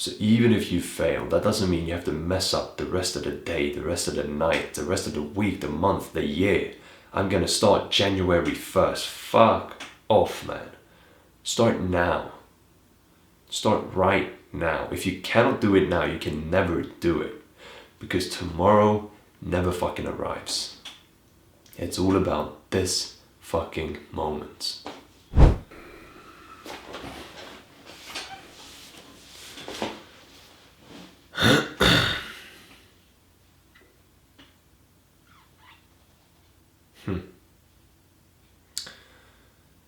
So even if you fail, that doesn't mean you have to mess up the rest of the day, the rest of the night, the rest of the week, the month, the year. I'm gonna start January 1st. Fuck off, man. Start now. Start right now. If you cannot do it now, you can never do it. Because tomorrow never fucking arrives. It's all about this fucking moment.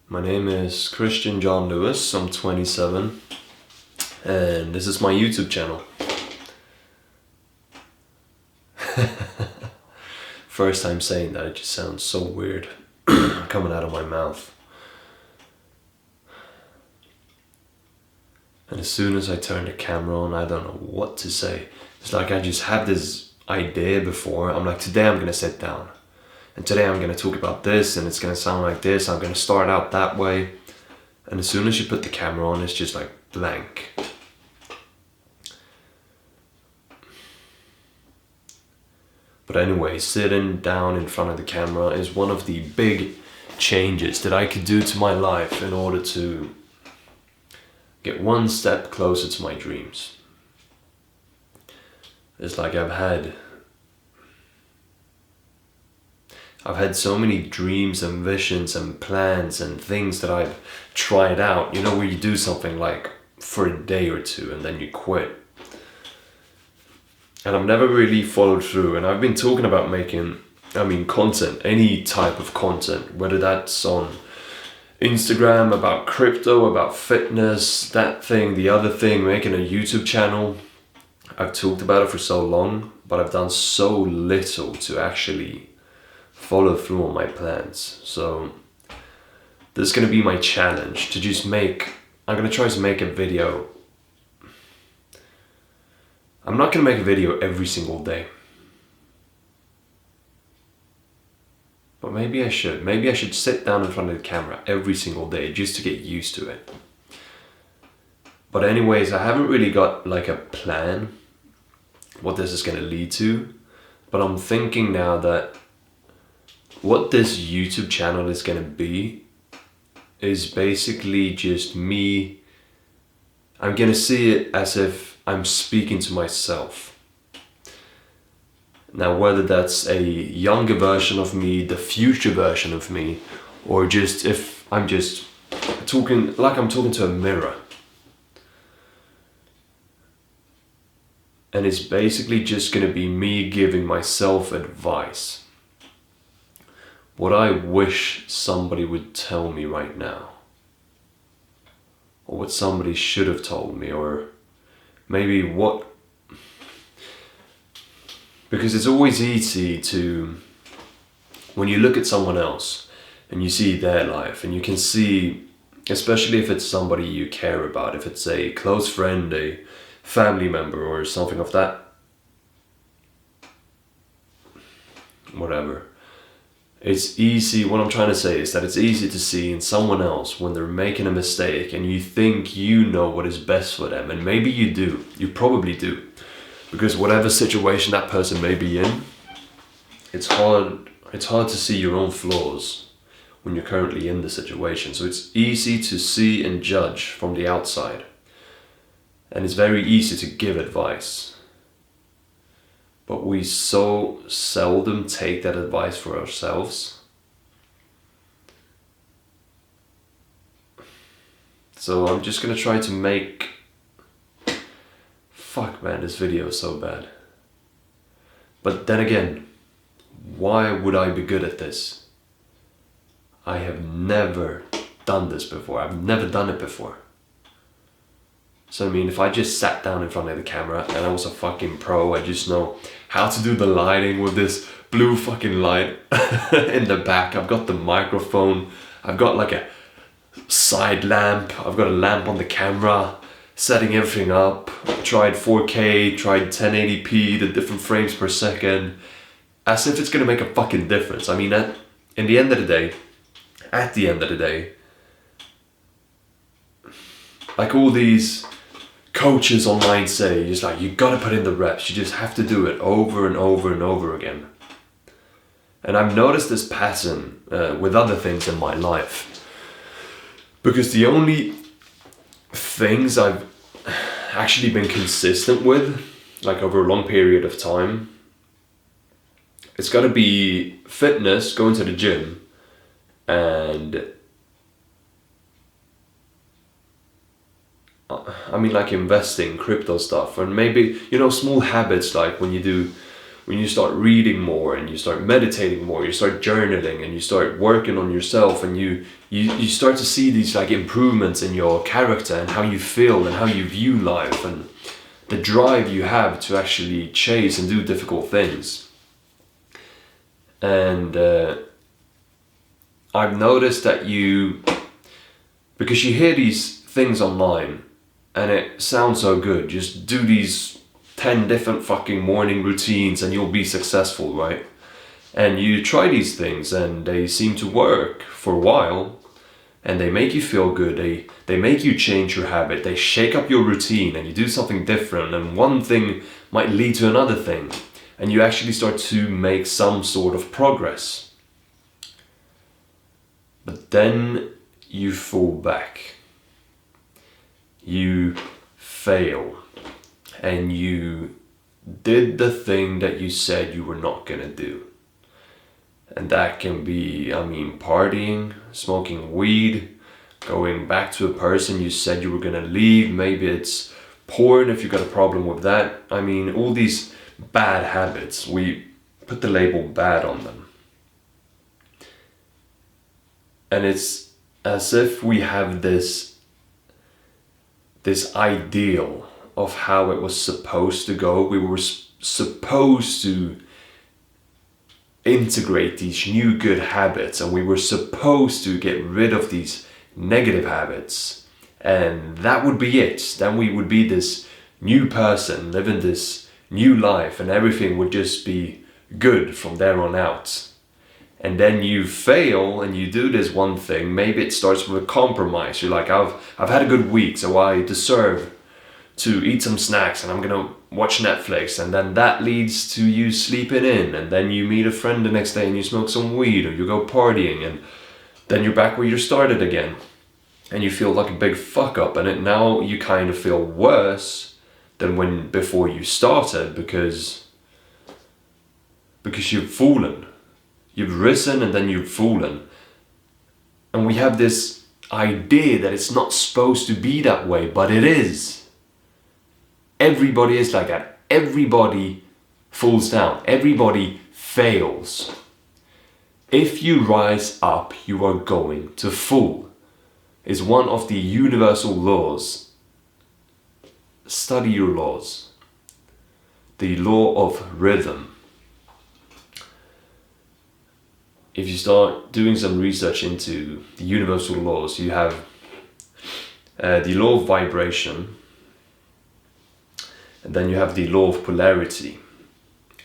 My name is Christian John Lewis. I'm 27 and this is my YouTube channel. First time saying that, it just sounds so weird coming out of my mouth. And as soon as I turn the camera on, I don't know what to say. It's like I just had this idea before. I'm like, today I'm gonna sit down. And today I'm gonna talk about this and it's gonna sound like this. I'm gonna start out that way. And as soon as you put the camera on, it's just like blank. But anyway, sitting down in front of the camera is one of the big changes that I could do to my life in order to get one step closer to my dreams. It's like I've had so many dreams and visions and plans and things that I've tried out, you know, where you do something like for a day or two and then you quit. And I've never really followed through, and I've been talking about making, content, any type of content, whether that's on Instagram, about crypto, about fitness, that thing, the other thing, making a YouTube channel. I've talked about it for so long, but I've done so little to actually follow through on my plans. So this is going to be my challenge, to just I'm going to try to make a video. I'm not going to make a video every single day. But maybe I should. Maybe I should sit down in front of the camera every single day just to get used to it. But anyways, I haven't really got like a plan what this is going to lead to. But I'm thinking now that what this YouTube channel is going to be is basically just me. I'm going to see it as if I'm speaking to myself. Now, whether that's a younger version of me, the future version of me, or just if I'm just talking like I'm talking to a mirror. And it's basically just going to be me giving myself advice. What I wish somebody would tell me right now. Or what somebody should have told me, or maybe what... Because it's always easy to... When you look at someone else and you see their life and you can see, especially if it's somebody you care about, if it's a close friend, a family member or something of that, whatever. It's easy, what I'm trying to say is that it's easy to see in someone else when they're making a mistake and you think you know what is best for them, and maybe you do, you probably do, because whatever situation that person may be in, it's hard to see your own flaws when you're currently in the situation. So it's easy to see and judge from the outside, and it's very easy to give advice. But we so seldom take that advice for ourselves. So I'm just gonna try to make... Fuck man, this video is so bad. But then again, why would I be good at this? I have never done this before. I've never done it before. So I mean, if I just sat down in front of the camera and I was a fucking pro, I just know how to do the lighting with this blue fucking light in the back. I've got the microphone, I've got like a side lamp, I've got a lamp on the camera, setting everything up. Tried 4K, tried 1080p, the different frames per second, as if it's gonna make a fucking difference. I mean, at the end of the day, like all these coaches online say, just like, you gotta put in the reps, you just have to do it over and over and over again. And I've noticed this pattern with other things in my life, because the only things I've actually been consistent with, like over a long period of time, it's got to be fitness, going to the gym, and I mean, like investing, crypto stuff, and maybe, you know, small habits, like when you start reading more and you start meditating more, you start journaling and you start working on yourself, and you start to see these like improvements in your character and how you feel and how you view life and the drive you have to actually chase and do difficult things. And I've noticed that because you hear these things online and it sounds so good, just do these 10 different fucking morning routines and you'll be successful, right? And you try these things and they seem to work for a while, and they make you feel good, they make you change your habit, they shake up your routine and you do something different, and one thing might lead to another thing, and you actually start to make some sort of progress. But then you fall back, you fail, and you did the thing that you said you were not gonna do. And that can be, I mean, partying, smoking weed, going back to a person you said you were gonna leave. Maybe it's porn if you got a problem with that. I mean, all these bad habits, we put the label bad on them. And it's as if we have this ideal of how it was supposed to go. We were supposed to integrate these new good habits, and we were supposed to get rid of these negative habits, and that would be it. Then we would be this new person living this new life, and everything would just be good from there on out. And then you fail and you do this one thing. Maybe it starts with a compromise. You're like, I've had a good week, so I deserve to eat some snacks and I'm gonna watch Netflix, and then that leads to you sleeping in, and then you meet a friend the next day and you smoke some weed or you go partying, and then you're back where you started again and you feel like a big fuck up, and now you kind of feel worse than before you started, because you've fallen. You've risen and then you've fallen. And we have this idea that it's not supposed to be that way, but it is. Everybody is like that. Everybody falls down. Everybody fails. If you rise up, you are going to fall. Is one of the universal laws. Study your laws. The law of rhythm. If you start doing some research into the universal laws, you have the law of vibration, and then you have the law of polarity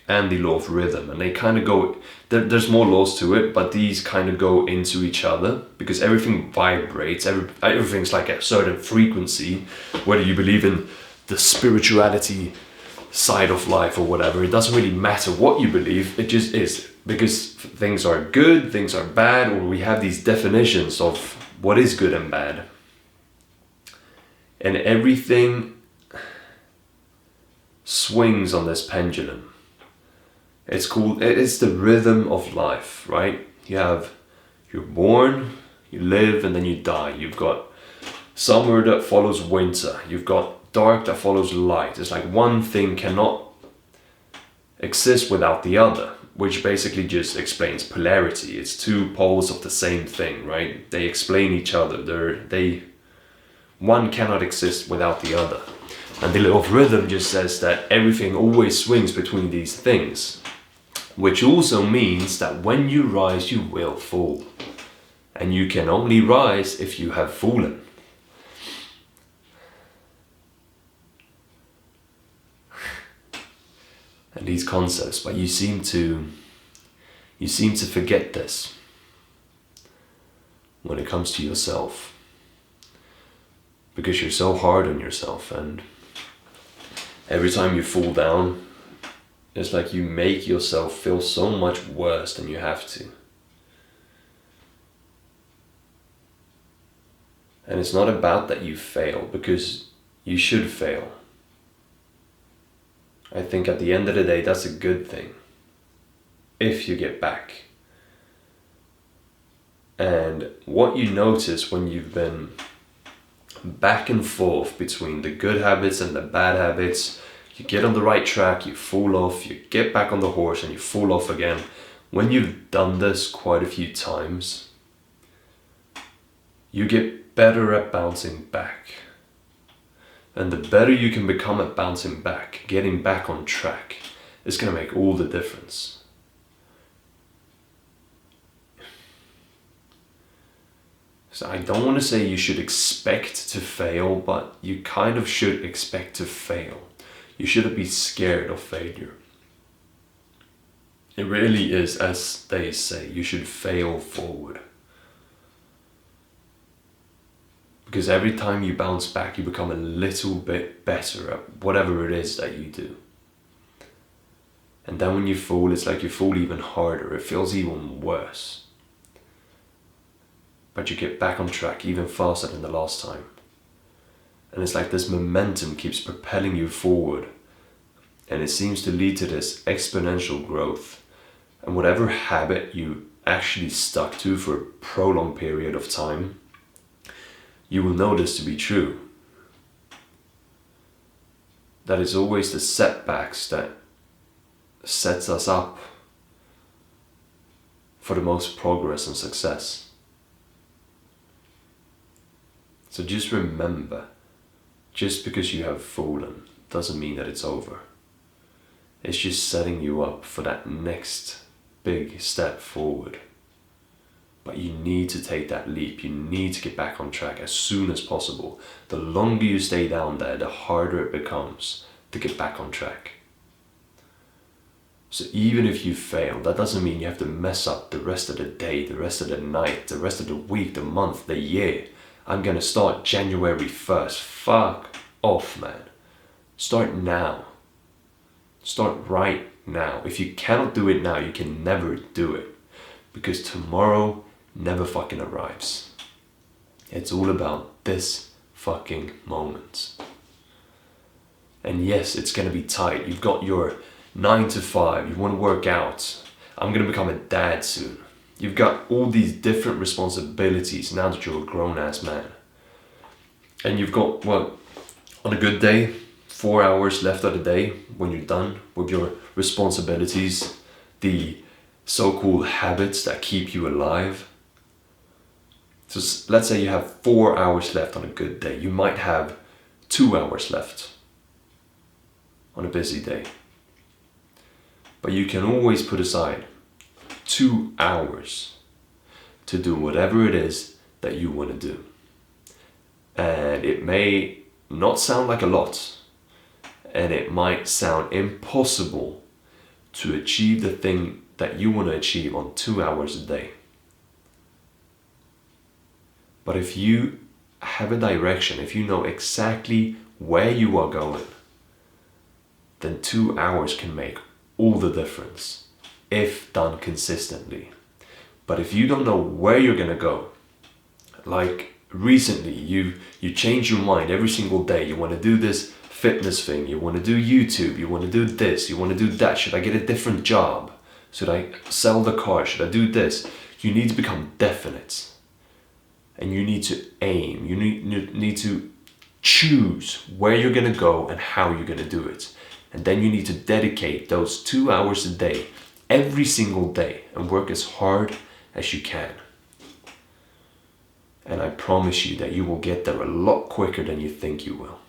and the law of rhythm, and they kind of go, there's more laws to it, but these kind of go into each other, because everything vibrates, everything's like a certain frequency, whether you believe in the spirituality side of life or whatever. It doesn't really matter what you believe, it just is, because things are good, things are bad, or we have these definitions of what is good and bad, and everything swings on this pendulum. It's the rhythm of life, right? You're born, you live, and then you die. You've got summer that follows winter. You've got dark that follows light. It's like one thing cannot exist without the other, which basically just explains polarity. It's two poles of the same thing, right? They explain each other. One cannot exist without the other. And the law of rhythm just says that everything always swings between these things, which also means that when you rise, you will fall. And you can only rise if you have fallen. And these concepts, but you seem to forget this when it comes to yourself, because you're so hard on yourself, and every time you fall down, it's like you make yourself feel so much worse than you have to. And it's not about that you fail, because you should fail. I think at the end of the day, that's a good thing. If you get back. And what you notice when you've been back and forth between the good habits and the bad habits, you get on the right track, you fall off, you get back on the horse and you fall off again. When you've done this quite a few times, you get better at bouncing back. And the better you can become at bouncing back, getting back on track, is going to make all the difference. So I don't want to say you should expect to fail, but you kind of should expect to fail. You shouldn't be scared of failure. It really is, as they say, you should fail forward. Because every time you bounce back, you become a little bit better at whatever it is that you do. And then when you fall, it's like you fall even harder. It feels even worse. But you get back on track even faster than the last time. And it's like this momentum keeps propelling you forward. And it seems to lead to this exponential growth. And whatever habit you actually stuck to for a prolonged period of time, you will know this to be true. That it's always the setbacks that sets us up for the most progress and success. So just remember, just because you have fallen doesn't mean that it's over. It's just setting you up for that next big step forward. But you need to take that leap. You need to get back on track as soon as possible. The longer you stay down there, the harder it becomes to get back on track. So even if you fail, that doesn't mean you have to mess up the rest of the day, the rest of the night, the rest of the week, the month, the year. I'm gonna start January 1st. Fuck off, man. Start now. Start right now. If you cannot do it now, you can never do it. Because tomorrow never fucking arrives. It's all about this fucking moment. And yes, it's gonna be tight. You've got your 9 to 5, you wanna work out. I'm gonna become a dad soon. You've got all these different responsibilities now that you're a grown-ass man. And you've got, well, on a good day, 4 hours left of the day when you're done with your responsibilities, the so-called habits that keep you alive. So let's say you have 4 hours left on a good day. You might have 2 hours left on a busy day. But you can always put aside 2 hours to do whatever it is that you want to do. And it may not sound like a lot, and it might sound impossible to achieve the thing that you want to achieve on 2 hours a day. But if you have a direction, if you know exactly where you are going, then 2 hours can make all the difference if done consistently. But if you don't know where you're gonna go, like recently you change your mind every single day, you want to do this fitness thing, you want to do YouTube, you want to do this, you want to do that, should I get a different job, should I sell the car, should I do this? You need to become definite, and you need to aim, you need to choose where you're gonna go and how you're gonna do it. And then you need to dedicate those 2 hours a day, every single day, and work as hard as you can. And I promise you that you will get there a lot quicker than you think you will.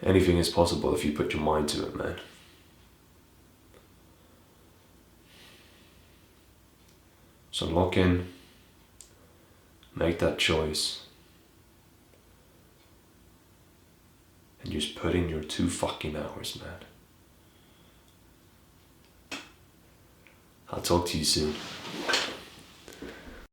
Anything is possible if you put your mind to it, man. So lock in, make that choice, and just put in your 2 fucking hours, man. I'll talk to you soon.